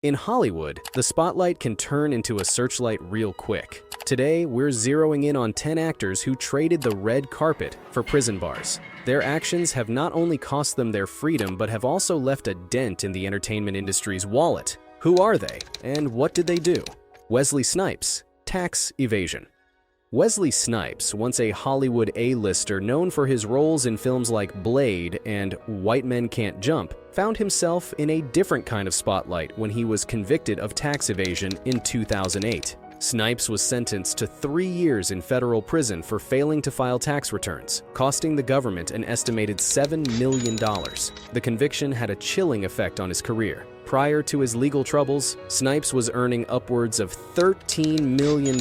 In Hollywood, the spotlight can turn into a searchlight real quick. Today, we're zeroing in on 10 actors who traded the red carpet for prison bars. Their actions have not only cost them their freedom, but have also left a dent in the entertainment industry's wallet. Who are they, and what did they do? Wesley Snipes, tax evasion. Wesley Snipes, once a Hollywood A-lister known for his roles in films like Blade and White Men Can't Jump, found himself in a different kind of spotlight when he was convicted of tax evasion in 2008. Snipes was sentenced to 3 years in federal prison for failing to file tax returns, costing the government an estimated $7 million. The conviction had a chilling effect on his career. Prior to his legal troubles, Snipes was earning upwards of $13 million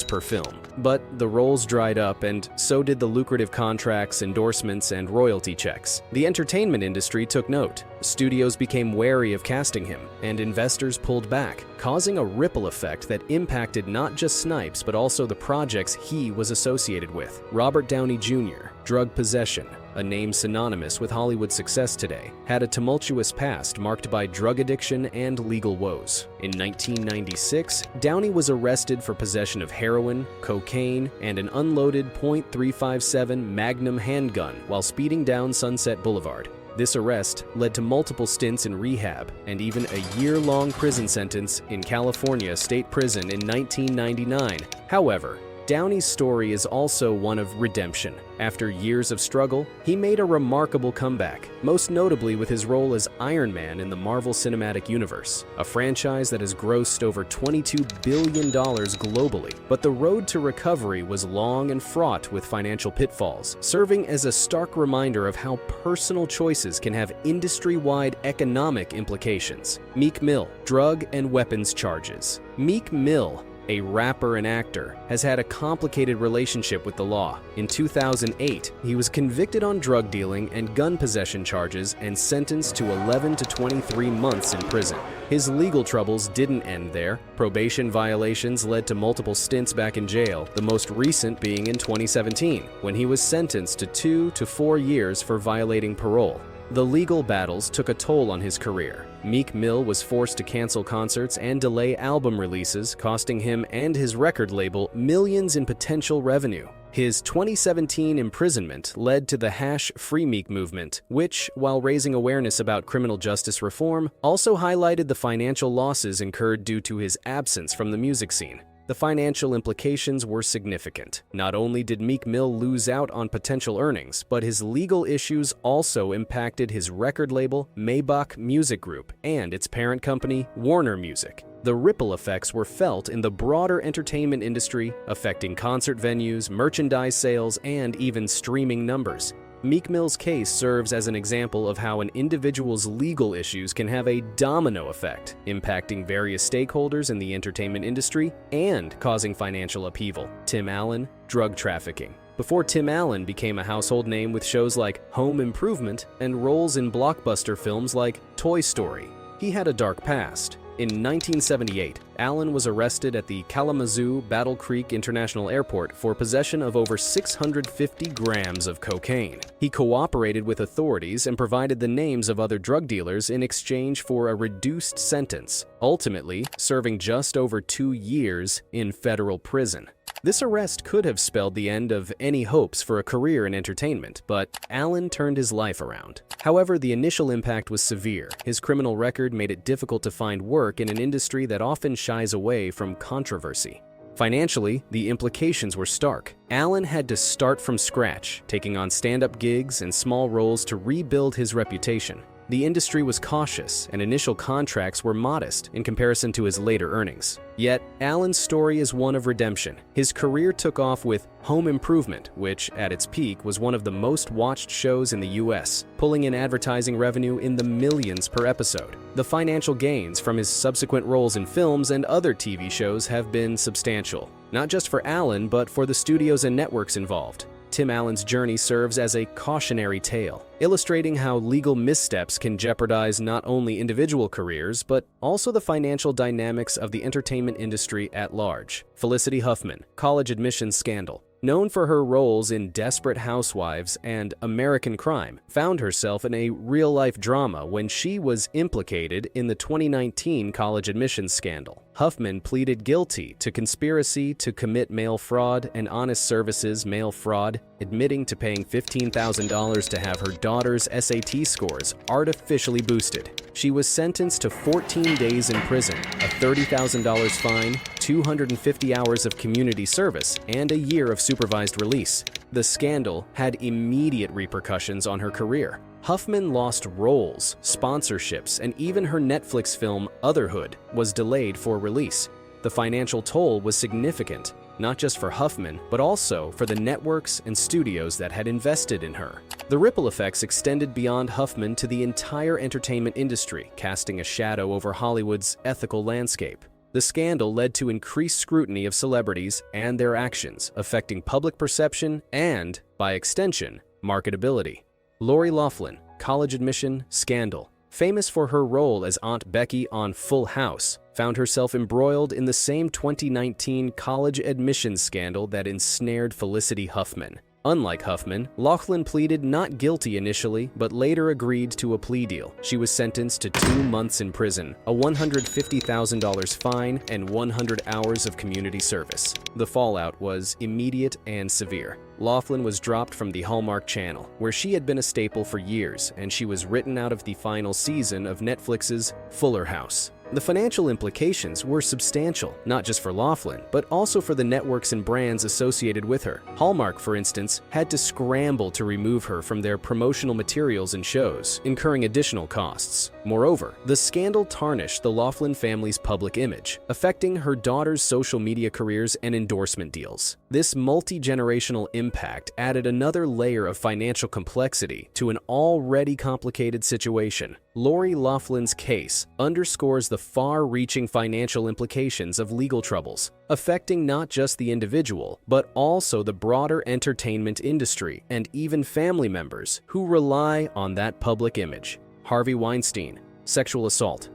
per film. But the roles dried up, and so did the lucrative contracts, endorsements, and royalty checks. The entertainment industry took note. Studios became wary of casting him, and investors pulled back, causing a ripple effect that impacted not just Snipes but also the projects he was associated with. Robert Downey Jr., drug possession, a name synonymous with Hollywood's success today, had a tumultuous past marked by drug addiction and legal woes. In 1996, Downey was arrested for possession of heroin, cocaine, and an unloaded .357 Magnum handgun while speeding down Sunset Boulevard. This arrest led to multiple stints in rehab and even a year-long prison sentence in California State Prison in 1999. However, Downey's story is also one of redemption. After years of struggle, he made a remarkable comeback, most notably with his role as Iron Man in the Marvel Cinematic Universe, a franchise that has grossed over $22 billion globally. But the road to recovery was long and fraught with financial pitfalls, serving as a stark reminder of how personal choices can have industry-wide economic implications. Meek Mill, drug and weapons charges. Meek Mill, a rapper and actor, has had a complicated relationship with the law. In 2008, he was convicted on drug dealing and gun possession charges and sentenced to 11 to 23 months in prison. His legal troubles didn't end there. Probation violations led to multiple stints back in jail, the most recent being in 2017, when he was sentenced to 2 to 4 years for violating parole. The legal battles took a toll on his career. Meek Mill was forced to cancel concerts and delay album releases, costing him and his record label millions in potential revenue. His 2017 imprisonment led to the #Free Meek movement, which, while raising awareness about criminal justice reform, also highlighted the financial losses incurred due to his absence from the music scene. The financial implications were significant. Not only did Meek Mill lose out on potential earnings, but his legal issues also impacted his record label, Maybach Music Group, and its parent company, Warner Music. The ripple effects were felt in the broader entertainment industry, affecting concert venues, merchandise sales, and even streaming numbers. Meek Mill's case serves as an example of how an individual's legal issues can have a domino effect, impacting various stakeholders in the entertainment industry and causing financial upheaval. Tim Allen, drug trafficking. Before Tim Allen became a household name with shows like Home Improvement and roles in blockbuster films like Toy Story, he had a dark past. In 1978, Allen was arrested at the Kalamazoo Battle Creek International Airport for possession of over 650 grams of cocaine. He cooperated with authorities and provided the names of other drug dealers in exchange for a reduced sentence, ultimately serving just over 2 years in federal prison. This arrest could have spelled the end of any hopes for a career in entertainment, but Allen turned his life around. However, the initial impact was severe. His criminal record made it difficult to find work in an industry that often shies away from controversy. Financially, the implications were stark. Allen had to start from scratch, taking on stand-up gigs and small roles to rebuild his reputation. The industry was cautious, and initial contracts were modest in comparison to his later earnings. Yet, Allen's story is one of redemption. His career took off with Home Improvement, which, at its peak, was one of the most watched shows in the US, pulling in advertising revenue in the millions per episode. The financial gains from his subsequent roles in films and other TV shows have been substantial, not just for Allen, but for the studios and networks involved. Tim Allen's journey serves as a cautionary tale, illustrating how legal missteps can jeopardize not only individual careers, but also the financial dynamics of the entertainment industry at large. Felicity Huffman, college admissions scandal. known for her roles in Desperate Housewives and American Crime, found herself in a real-life drama when she was implicated in the 2019 college admissions scandal. Huffman pleaded guilty to conspiracy to commit mail fraud and honest services mail fraud, admitting to paying $15,000 to have her daughter's SAT scores artificially boosted. She was sentenced to 14 days in prison, a $30,000 fine, 250 hours of community service, and a year of supervised release. The scandal had immediate repercussions on her career. Huffman lost roles, sponsorships, and even her Netflix film Otherhood was delayed for release. The financial toll was significant, not just for Huffman, but also for the networks and studios that had invested in her. The ripple effects extended beyond Huffman to the entire entertainment industry, casting a shadow over Hollywood's ethical landscape. The scandal led to increased scrutiny of celebrities and their actions, affecting public perception and, by extension, marketability. Loughlin, college admission scandal. Famous for her role as Aunt Becky on Full House, found herself embroiled in the same 2019 college admissions scandal that ensnared Felicity Huffman. Unlike Huffman, Loughlin pleaded not guilty initially, but later agreed to a plea deal. She was sentenced to 2 months in prison, a $150,000 fine, and 100 hours of community service. The fallout was immediate and severe. Loughlin was dropped from the Hallmark Channel, where she had been a staple for years, and she was written out of the final season of Netflix's Fuller House. The financial implications were substantial, not just for Loughlin, but also for the networks and brands associated with her. Hallmark, for instance, had to scramble to remove her from their promotional materials and shows, incurring additional costs. Moreover, the scandal tarnished the Loughlin family's public image, affecting her daughter's social media careers and endorsement deals. This multi-generational impact added another layer of financial complexity to an already complicated situation. Lori Loughlin's case underscores the far-reaching financial implications of legal troubles, affecting not just the individual, but also the broader entertainment industry and even family members who rely on that public image. Harvey Weinstein, sexual assault.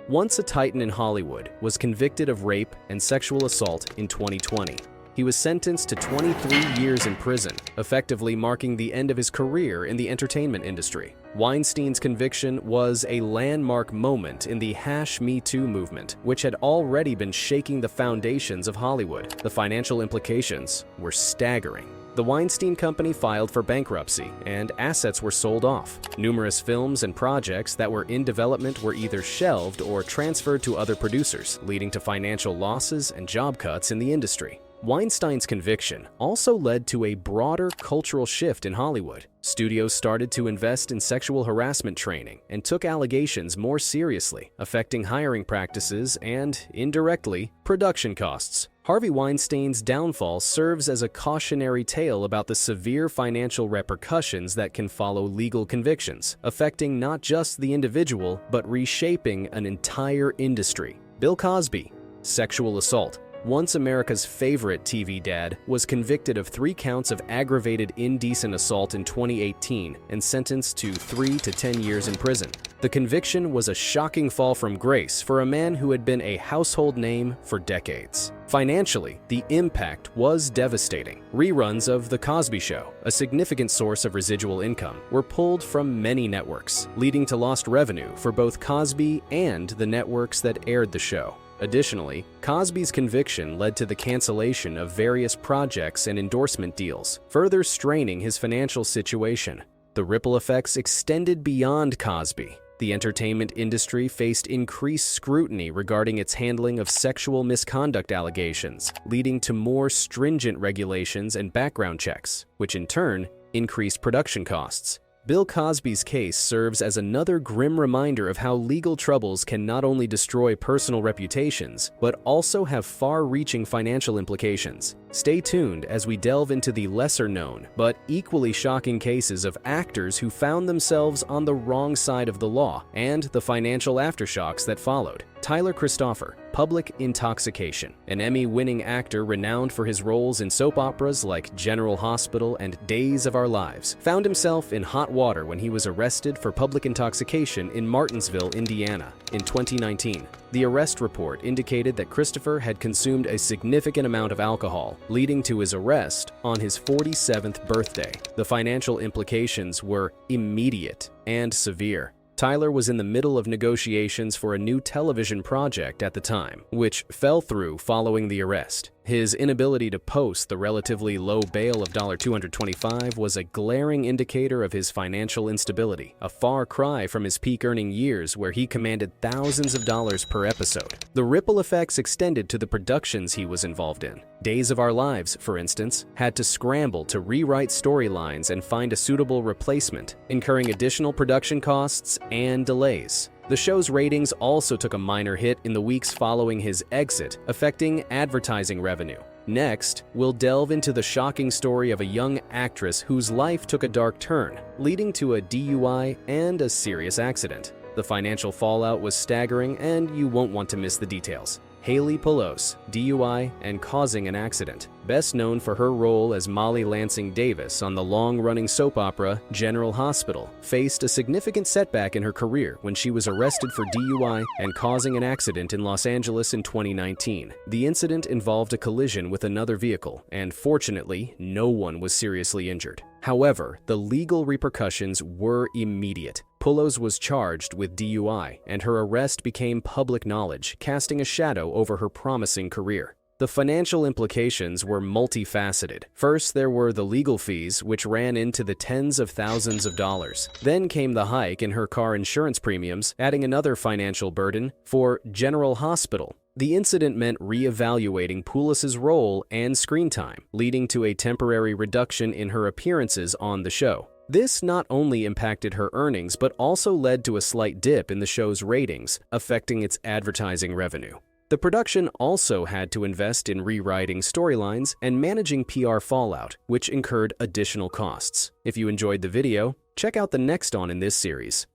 Once a titan in Hollywood, was convicted of rape and sexual assault in 2020. He was sentenced to 23 years in prison, effectively marking the end of his career in the entertainment industry. Weinstein's conviction was a landmark moment in the #MeToo movement, which had already been shaking the foundations of Hollywood. The financial implications were staggering. The Weinstein Company filed for bankruptcy, and assets were sold off. Numerous films and projects that were in development were either shelved or transferred to other producers, leading to financial losses and job cuts in the industry. Weinstein's conviction also led to a broader cultural shift in Hollywood. Studios started to invest in sexual harassment training and took allegations more seriously, affecting hiring practices and, indirectly, production costs. Harvey Weinstein's downfall serves as a cautionary tale about the severe financial repercussions that can follow legal convictions, affecting not just the individual, but reshaping an entire industry. Bill Cosby, sexual assault. Once America's favorite TV dad, was convicted of 3 counts of aggravated indecent assault in 2018 and sentenced to 3 to 10 years in prison. The conviction was a shocking fall from grace for a man who had been a household name for decades. Financially, the impact was devastating. Reruns of The Cosby Show, a significant source of residual income, were pulled from many networks, leading to lost revenue for both Cosby and the networks that aired the show. Additionally, Cosby's conviction led to the cancellation of various projects and endorsement deals, further straining his financial situation. The ripple effects extended beyond Cosby. The entertainment industry faced increased scrutiny regarding its handling of sexual misconduct allegations, leading to more stringent regulations and background checks, which in turn increased production costs. Bill Cosby's case serves as another grim reminder of how legal troubles can not only destroy personal reputations, but also have far-reaching financial implications. Stay tuned as we delve into the lesser-known, but equally shocking cases of actors who found themselves on the wrong side of the law and the financial aftershocks that followed. Tyler Christopher, public intoxication. An Emmy-winning actor renowned for his roles in soap operas like General Hospital and Days of Our Lives, found himself in hot water when he was arrested for public intoxication in Martinsville, Indiana, in 2019. The arrest report indicated that Christopher had consumed a significant amount of alcohol, leading to his arrest on his 47th birthday. The financial implications were immediate and severe. Tyler was in the middle of negotiations for a new television project at the time, which fell through following the arrest. His inability to post the relatively low bail of $225 was a glaring indicator of his financial instability, a far cry from his peak earning years where he commanded thousands of dollars per episode. The ripple effects extended to the productions he was involved in. Days of Our Lives, for instance, had to scramble to rewrite storylines and find a suitable replacement, incurring additional production costs and delays. The show's ratings also took a minor hit in the weeks following his exit, affecting advertising revenue. Next, we'll delve into the shocking story of a young actress whose life took a dark turn, leading to a DUI and a serious accident. The financial fallout was staggering, and you won't want to miss the details. Haley Pullos, DUI and causing an accident. Best known for her role as Molly Lansing Davis on the long-running soap opera General Hospital, faced a significant setback in her career when she was arrested for DUI and causing an accident in Los Angeles in 2019. The incident involved a collision with another vehicle, and fortunately, no one was seriously injured. However, the legal repercussions were immediate. Pullos was charged with DUI, and her arrest became public knowledge, casting a shadow over her promising career. The financial implications were multifaceted. First, there were the legal fees, which ran into the tens of thousands of dollars. Then came the hike in her car insurance premiums, adding another financial burden for General Hospital. The incident meant re-evaluating Pullos' role and screen time, leading to a temporary reduction in her appearances on the show. This not only impacted her earnings, but also led to a slight dip in the show's ratings, affecting its advertising revenue. The production also had to invest in rewriting storylines and managing PR fallout, which incurred additional costs. If you enjoyed the video, check out the next in this series.